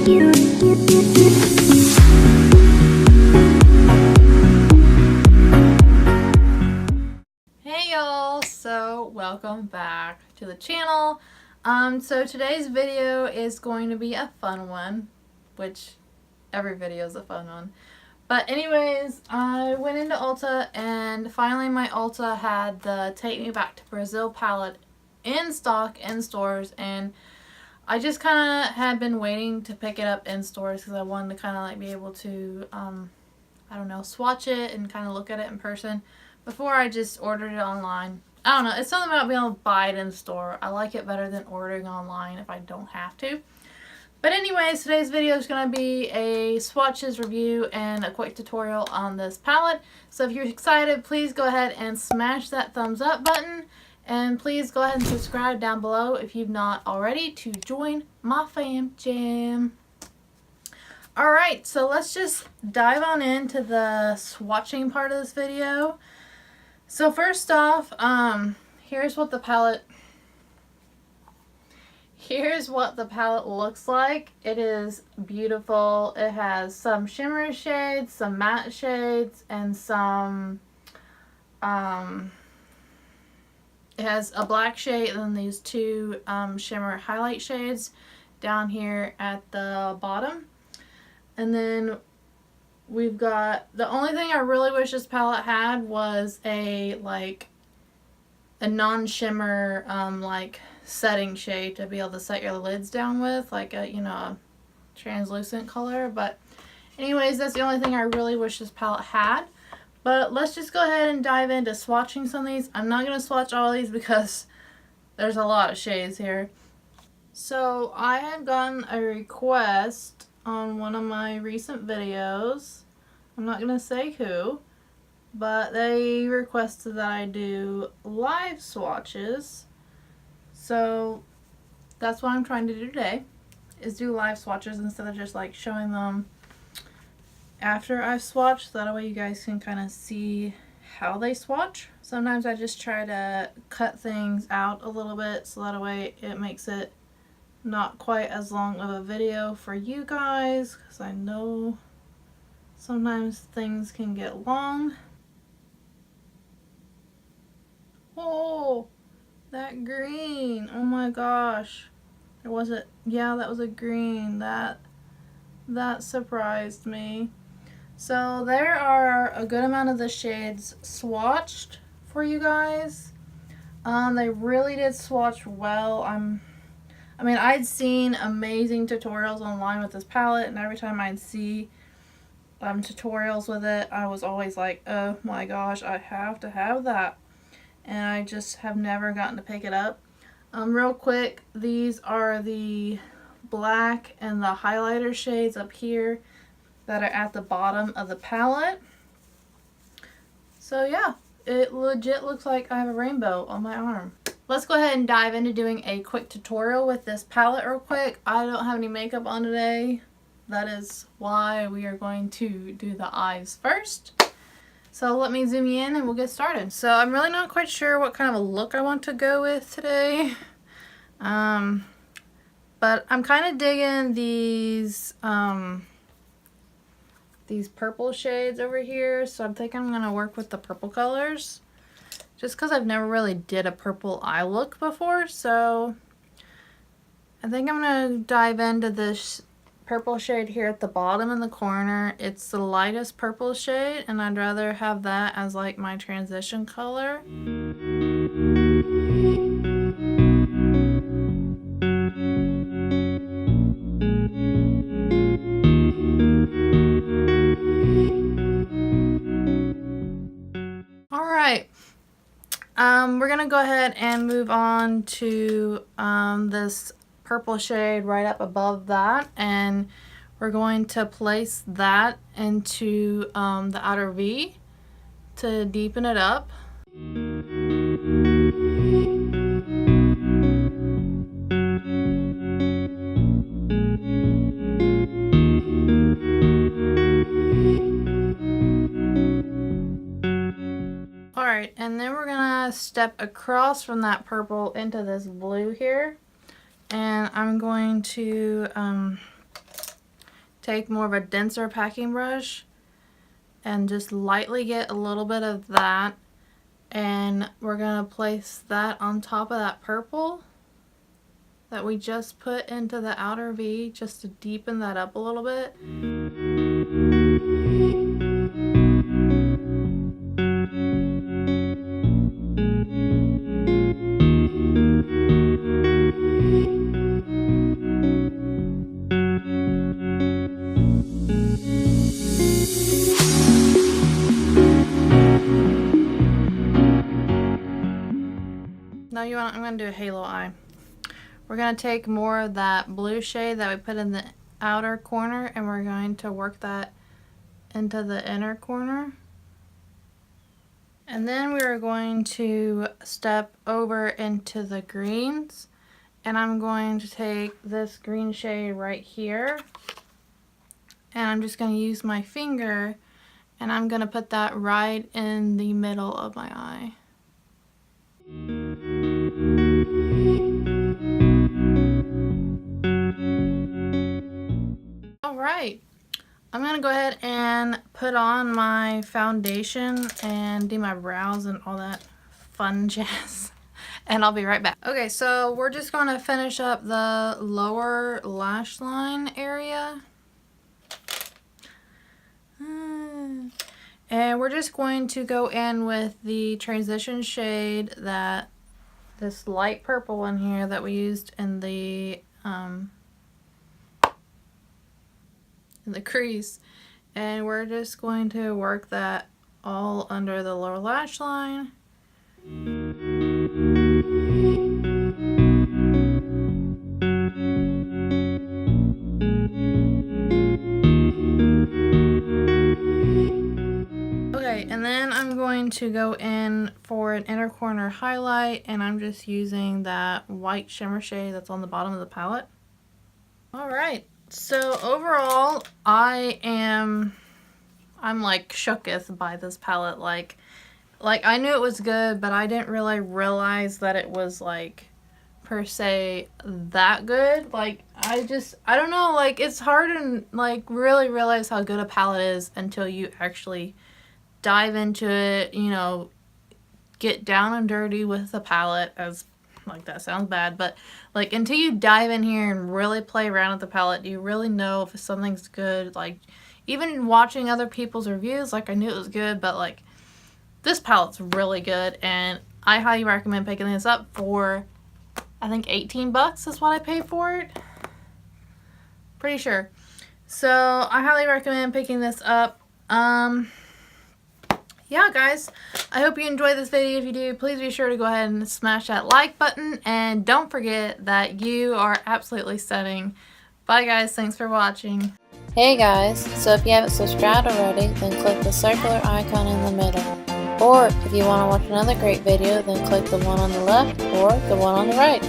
Hey y'all, so welcome back to the channel. So today's video is going to be a fun one, which every video is a fun one. But anyways, I went into Ulta and finally my Ulta had the Take Me Back to Brazil palette in stock in stores, and I just kind of had been waiting to pick it up in stores because I wanted to kind of like be able to, I don't know, swatch it and kind of look at it in person before I just ordered it online. I don't know, it's something about being able to buy it in store. I like it better than ordering online if I don't have to. But anyways, today's video is going to be a swatches review and a quick tutorial on this palette. So if you're excited, please go ahead and smash that thumbs up button. And please go ahead and subscribe down below if you've not already to join my fam jam. Alright, so let's just dive on into the swatching part of this video. So first off, here's what the palette looks like. It is beautiful. It has some shimmer shades, some matte shades, and some it has a black shade and then these two shimmer highlight shades down here at the bottom. And then we've got, the only thing I really wish this palette had was a non-shimmer like setting shade to be able to set your lids down with, like a, you know, a translucent color. But anyways, that's the only thing I really wish this palette had. But let's just go ahead and dive into swatching some of these. I'm not going to swatch all of these because there's a lot of shades here. So I had gotten a request on one of my recent videos. I'm not going to say who, but they requested that I do live swatches. So that's what I'm trying to do today, is do live swatches instead of just like showing them after I've swatched. That way you guys can kind of see how they swatch. Sometimes I just try to cut things out a little bit so that way it makes it not quite as long of a video for you guys, because I know sometimes things can get long. Oh, that green, oh my gosh. Or was it? Yeah, that was a green. That surprised me. So there are a good amount of the shades swatched for you guys. They really did swatch well. I mean, I'd seen amazing tutorials online with this palette, and every time I'd see tutorials with it, I was always like, oh my gosh, I have to have that. And I just have never gotten to pick it up. Real quick, these are the black and the highlighter shades up here that are at the bottom of the palette. So yeah, it legit looks like I have a rainbow on my arm. Let's go ahead and dive into doing a quick tutorial with this palette real quick. I don't have any makeup on today. That is why we are going to do the eyes first. So let me zoom you in and we'll get started. So I'm really not quite sure what kind of a look I want to go with today. But I'm kind of digging these purple shades over here. So I'm thinking I'm going to work with the purple colors, just because I've never really did a purple eye look before. So I think I'm going to dive into this purple shade here at the bottom in the corner. It's the lightest purple shade, and I'd rather have that as like my transition color. Alright, we're gonna go ahead and move on to this purple shade right up above that, and we're going to place that into the outer V to deepen it up. Alright, and then we're gonna step across from that purple into this blue here, and I'm going to take more of a denser packing brush and just lightly get a little bit of that, and we're gonna place that on top of that purple that we just put into the outer V, just to deepen that up a little bit. Now I'm going to do a halo eye. We're going to take more of that blue shade that we put in the outer corner, and we're going to work that into the inner corner. And then we're going to step over into the greens, and I'm going to take this green shade right here, and I'm just going to use my finger, and I'm going to put that right in the middle of my eye. Alright, I'm going to go ahead and put on my foundation and do my brows and all that fun jazz, and I'll be right back. Okay, so we're just going to finish up the lower lash line area. And we're just going to go in with the transition shade, that this light purple one here that we used in the crease, and we're just going to work that all under the lower lash line. Okay, and then I'm going to go in for an inner corner highlight, and I'm just using that white shimmer shade that's on the bottom of the palette. Alright, so overall I'm like shooketh by this palette. Like I knew it was good, but I didn't really realize that it was like per se that good. Like I don't know, like it's hard to like really realize how good a palette is until you actually dive into it, you know, get down and dirty with the palette, as like that sounds bad, but like until you dive in here and really play around with the palette, you really know if something's good. Like even watching other people's reviews, like I knew it was good, but like this palette's really good, and I highly recommend picking this up for, I think 18 bucks is what I paid for it. Pretty sure. So I highly recommend picking this up. Yeah, guys, I hope you enjoyed this video. If you do, please be sure to go ahead and smash that like button, and don't forget that you are absolutely stunning. Bye, guys. Thanks for watching. Hey guys, so if you haven't subscribed already, then click the circular icon in the middle. Or if you want to watch another great video, then click the one on the left or the one on the right.